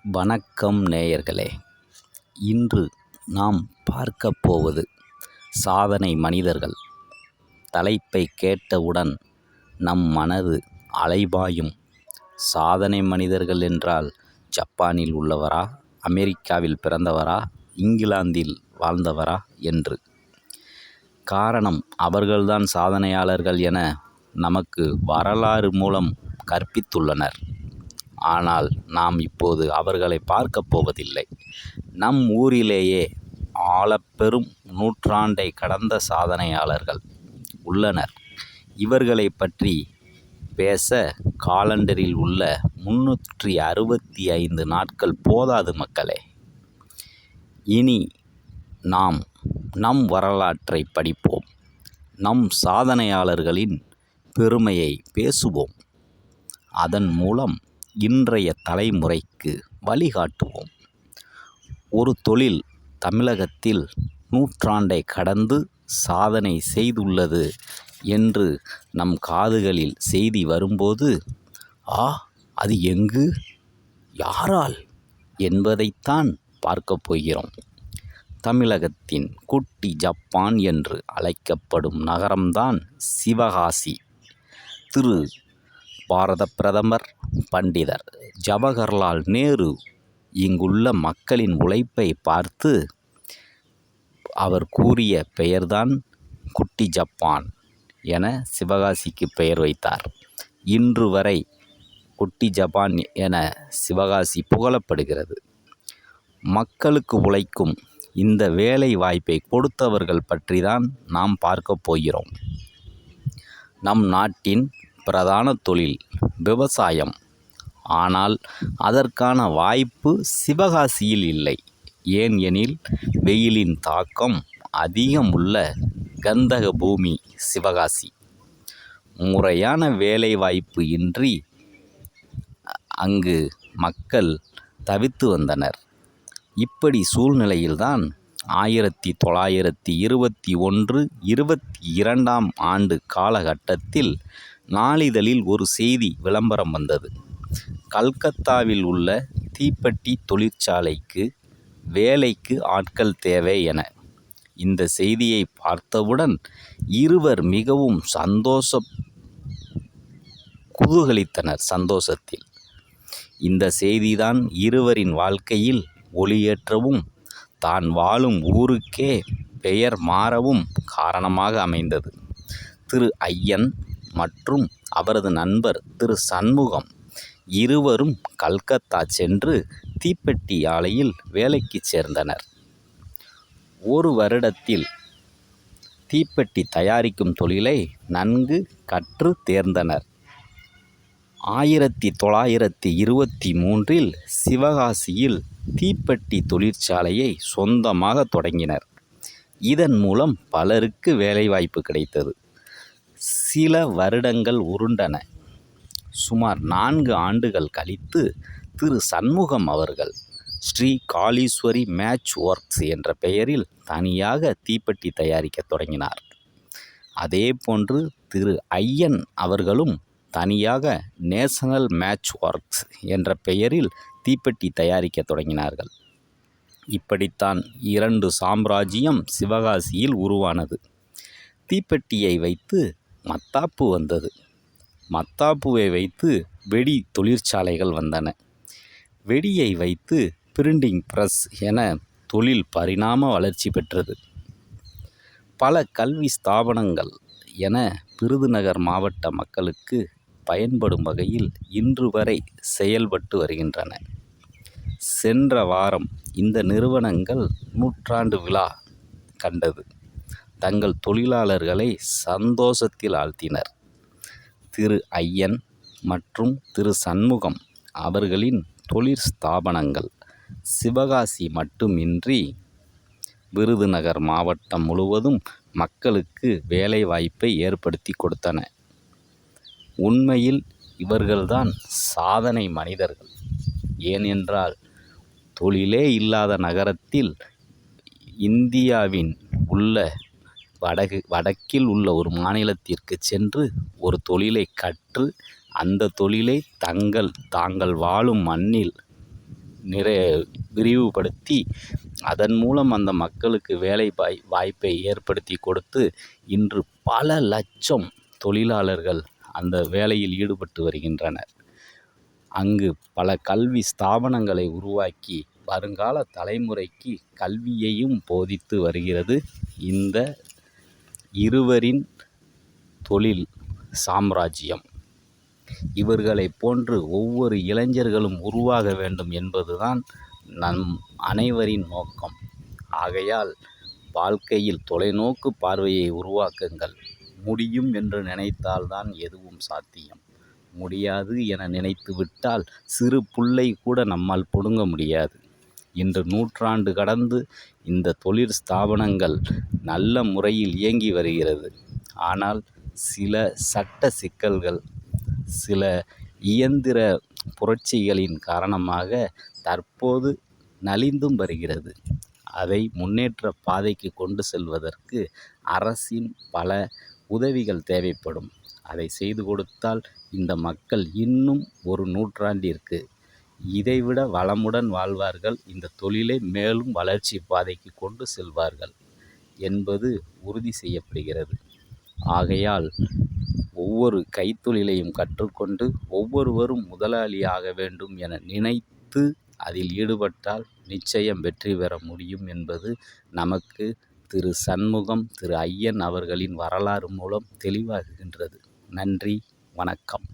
வணக்கம் நேயர்களே. இன்று நாம் பார்க்கப் போவது சாதனை மனிதர்கள். தலைப்பை கேட்டவுடன் நம் மனது அலைபாயும். சாதனை மனிதர்கள் என்றால் ஜப்பானில் உள்ளவரா, அமெரிக்காவில் பிறந்தவரா, இங்கிலாந்தில் வாழ்ந்தவரா என்று. காரணம், அவர்கள்தான் சாதனையாளர்கள் என நமக்கு வரலாறு மூலம் கற்பித்துள்ளனர். ஆனால் நாம் இப்போது அவர்களை பார்க்கப் போவதில்லை. நம் ஊரிலேயே ஆழப்பெரும் நூற்றாண்டை கடந்த சாதனையாளர்கள் உள்ளனர். இவர்களை பற்றி பேச காலண்டரில் உள்ள 365 நாட்கள் போதாது மக்களே. இனி நாம் நம் வரலாற்றை படிப்போம். நம் சாதனையாளர்களின் பெருமையை பேசுவோம். அதன் மூலம் இன்றைய தலைமுறைக்கு வழிகாட்டுவோம். ஒரு தொழில் தமிழகத்தில் நூற்றாண்டை கடந்து சாதனை செய்துள்ளது என்று நம் காதுகளில் செய்தி வரும்போது, அது எங்கு, யாரால் என்பதைத்தான் பார்க்கப் போகிறோம். தமிழகத்தின் குட்டி ஜப்பான் என்று அழைக்கப்படும் நகரம்தான் சிவகாசி. திரு பாரத பிரதமர் பண்டிதர் ஜவஹர்லால் நேரு இங்குள்ள மக்களின் உழைப்பை பார்த்து அவர் கூறிய பெயர்தான் குட்டி ஜப்பான் என சிவகாசிக்கு பெயர் வைத்தார். இன்று வரை குட்டி ஜப்பான் என சிவகாசி புகழப்படுகிறது. மக்களுக்கு உழைக்கும் இந்த வேலை வாய்ப்பை கொடுத்தவர்கள் பற்றி தான் நாம் பார்க்க போகிறோம். நம் நாட்டின் பிரதான தொழில் விவசாயம். ஆனால் அதற்கான வாய்ப்பு சிவகாசியில் இல்லை. ஏன் எனில், வெயிலின் தாக்கம் அதிகம் உள்ள கந்தக பூமி சிவகாசி. முறையான வேலை வாய்ப்பு இன்றி அங்கு மக்கள் தவித்து வந்தனர். இப்படி சூழ்நிலையில்தான் 1921-22ஆம் ஆண்டு காலகட்டத்தில் நாளிதழில் ஒரு செய்தி விளம்பரம் வந்தது. கல்கத்தாவில் உள்ள தீப்பெட்டி தொழிற்சாலைக்கு வேலைக்கு ஆட்கள் தேவை என. இந்த செய்தியை பார்த்தவுடன் இருவர் மிகவும் குதூகலித்தனர். சந்தோஷத்தில் இந்த செய்திதான் இருவரின் வாழ்க்கையில் ஒளியேற்றவும் தான் வாழும் ஊருக்கே பெயர் மாறவும் காரணமாக அமைந்தது. திரு ஐயன் மற்றும் அவரது நண்பர் திரு சண்முகம் இருவரும் கல்கத்தா சென்று தீப்பெட்டி ஆலையில் வேலைக்கு சேர்ந்தனர். ஒரு வருடத்தில் தீப்பெட்டி தயாரிக்கும் தொழிலை நன்கு கற்று தேர்ந்தனர். 1923இல் சிவகாசியில் தீப்பெட்டி தொழிற்சாலையை சொந்தமாக தொடங்கினர். இதன் மூலம் பலருக்கு வேலைவாய்ப்பு கிடைத்தது. சில வருடங்கள் உருண்டன. சுமார் 4 ஆண்டுகள் கழித்து திரு சண்முகம் அவர்கள் ஸ்ரீ காளீஸ்வரி மேட்ச் ஒர்க்ஸ் என்ற பெயரில் தனியாக தீப்பெட்டி தயாரிக்க தொடங்கினார். அதேபோன்று திரு ஐயன் அவர்களும் தனியாக நேஷனல் மேட்ச் ஒர்க்ஸ் என்ற பெயரில் தீப்பெட்டி தயாரிக்க தொடங்கினார்கள். இப்படித்தான் 2 சாம்ராஜ்யம் சிவகாசியில் உருவானது. தீப்பெட்டியை வைத்து மத்தாப்பு வந்தது. மத்தாப்புவை வைத்து வெடி தொழிற்சாலைகள் வந்தன. வெடியை வைத்து பிரிண்டிங் பிரஸ் என தொழில் பரிணாம வளர்ச்சி பெற்றது. பல கல்வி ஸ்தாபனங்கள் என விருதுநகர் மாவட்ட மக்களுக்கு பயன்படும் வகையில் இன்று வரை செயல்பட்டு வருகின்றன. சென்ற வாரம் இந்த நிறுவனங்கள் நூற்றாண்டு விழா கண்டது. தங்கள் தொழிலாளர்களை சந்தோஷத்தில் ஆழ்த்தினர். திரு ஐயன் மற்றும் திரு சண்முகம் அவர்களின் தொழிற் ஸ்தாபனங்கள் சிவகாசி மட்டுமின்றி விருதுநகர் மாவட்டம் முழுவதும் மக்களுக்கு வேலைவாய்ப்பை ஏற்படுத்தி கொடுத்தன. உண்மையில் இவர்கள்தான் சாதனை மனிதர்கள். ஏனென்றால், தொழிலே இல்லாத நகரத்தில் இந்தியாவின் உள்ள வடக்கில் உள்ள ஒரு மாநிலத்திற்கு சென்று ஒரு தொழிலை கற்று அந்த தொழிலை தாங்கள் வாழும் மண்ணில் நிறை விரிவுபடுத்தி அதன் மூலம் அந்த மக்களுக்கு வேலை வாய்ப்பை ஏற்படுத்தி கொடுத்து இன்று பல லட்சம் தொழிலாளர்கள் அந்த வேலையில் ஈடுபட்டு வருகின்றனர். அங்கு பல கல்வி ஸ்தாபனங்களை உருவாக்கி வருங்கால தலைமுறைக்கு கல்வியையும் போதித்து வருகிறது இந்த இருவரின் தொழில் சாம்ராஜ்யம். இவர்களைப் போன்று ஒவ்வொரு இளைஞர்களும் உருவாக வேண்டும் என்பதுதான் நம் அனைவரின் நோக்கம். ஆகையால் வாழ்க்கையில் தொலைநோக்கு பார்வையை உருவாக்குங்கள். முடியும் என்று நினைத்தால்தான் எதுவும் சாத்தியம். முடியாது என நினைத்துவிட்டால் சிறு புல்லை கூட நம்மால் பிடுங்க முடியாது. இன்று நூற்றாண்டு கடந்து இந்த தொழிற் ஸ்தாபனங்கள் நல்ல முறையில் இயங்கி வருகிறது. ஆனால் சில சட்ட சிக்கல்கள், சில இயந்திர புரட்சிகளின் காரணமாக தற்போது நலிந்தும் வருகிறது. அதை முன்னேற்ற பாதைக்கு கொண்டு செல்வதற்கு அரசின் பல உதவிகள் தேவைப்படும். அதை செய்து கொடுத்தால் இந்த மக்கள் இன்னும் ஒரு நூற்றாண்டிற்கு இதைவிட வளமுடன் வாழ்வார்கள். இந்த தொழிலை மேலும் வளர்ச்சி பாதைக்கு கொண்டு செல்வார்கள் என்பது உறுதி செய்யப்படுகிறது. ஆகையால் ஒவ்வொரு கைத்தொழிலையும் கற்றுக்கொண்டு ஒவ்வொருவரும் முதலாளியாக வேண்டும் என நினைத்து அதில் ஈடுபட்டால் நிச்சயம் வெற்றி பெற முடியும் என்பது நமக்கு திரு சண்முகம், திரு ஐயன் அவர்களின் வரலாறு மூலம் தெளிவாகுகின்றது. நன்றி, வணக்கம்.